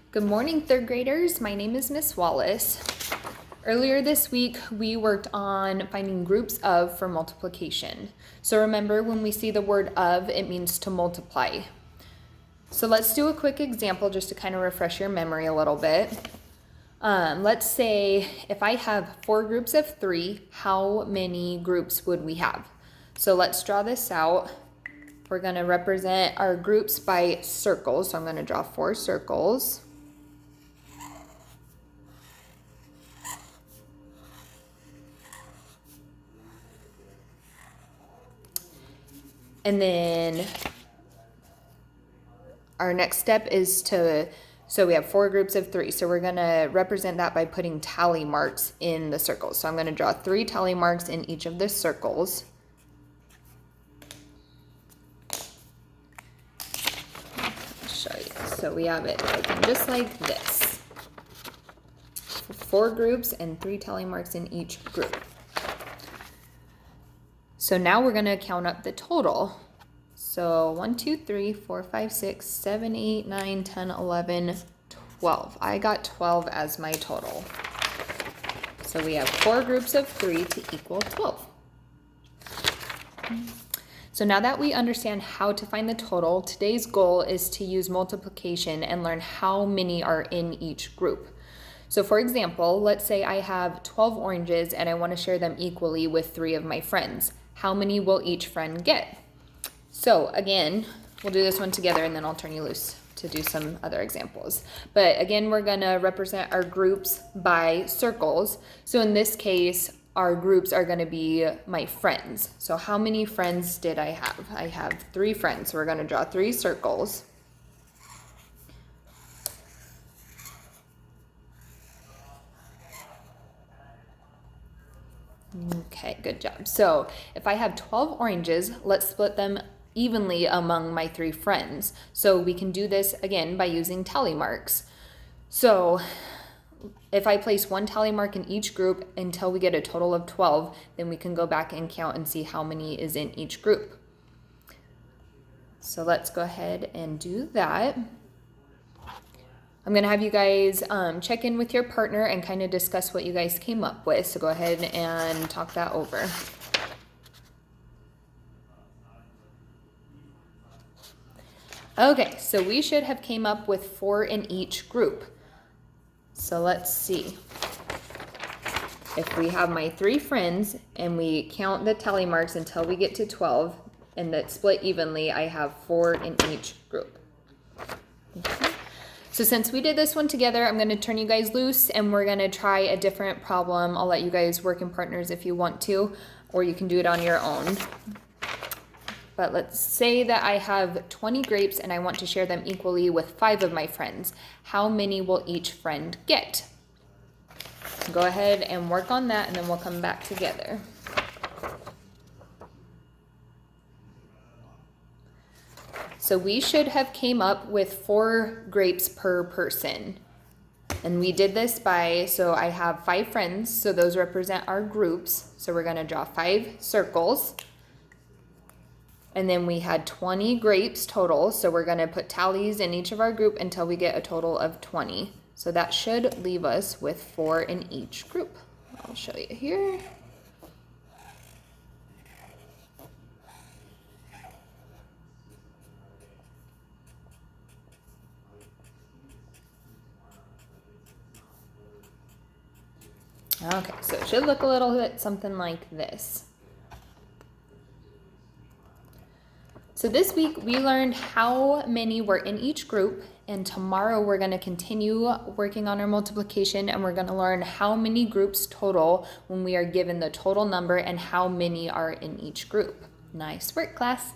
Good morning, third graders. My name is Miss Wallace. Earlier this week, we worked on finding groups of for multiplication. So remember, when we see the word of, it means to multiply. So let's do a quick example just to kind of refresh your memory a little bit. Let's say if I have 4 groups of 3, how many groups would we have? So let's draw this out. We're going to represent our groups by circles. So I'm going to draw 4 circles. And then our next step is so we have 4 groups of 3. So we're going to represent that by putting tally marks in the circles. So I'm going to draw 3 tally marks in each of the circles. I'll show you. So we have it looking just like this. 4 groups and 3 tally marks in each group. So now we're going to count up the total. So 1, 2, 3, 4, 5, 6, 7, 8, 9, 10, 11, 12. I got 12 as my total. So we have 4 groups of 3 to equal 12. So now that we understand how to find the total, today's goal is to use multiplication and learn how many are in each group. So for example, let's say I have 12 oranges and I want to share them equally with 3 of my friends. How many will each friend get? So again, we'll do this one together and then I'll turn you loose to do some other examples. But again, we're going to represent our groups by circles. So in this case, our groups are going to be my friends. So how many friends did I have? I have 3 friends. So we're going to draw 3 circles. Okay, good job. So if I have 12 oranges, let's split them evenly among my 3 friends. So we can do this again by using tally marks. So if I place 1 tally mark in each group until we get a total of 12, then we can go back and count and see how many is in each group. So let's go ahead and do that. I'm going to have you guys check in with your partner and kind of discuss what you guys came up with. So go ahead and talk that over. Okay, so we should have came up with 4 in each group. So let's see. If we have my 3 friends and we count the tally marks until we get to 12 and that split evenly, I have 4 in each group. Okay. So since we did this one together, I'm going to turn you guys loose and we're going to try a different problem. I'll let you guys work in partners if you want to, or you can do it on your own. But let's say that I have 20 grapes and I want to share them equally with 5 of my friends. How many will each friend get? Go ahead and work on that and then we'll come back together. So we should have came up with 4 grapes per person. And we did this so I have 5 friends, so those represent our groups. So we're going to draw 5 circles. And then we had 20 grapes total, so we're going to put tallies in each of our group until we get a total of 20. So that should leave us with 4 in each group. I'll show you here. Okay, so it should look a little bit something like this. So this week we learned how many were in each group, and tomorrow we're going to continue working on our multiplication and we're going to learn how many groups total when we are given the total number and how many are in each group. Nice work, class.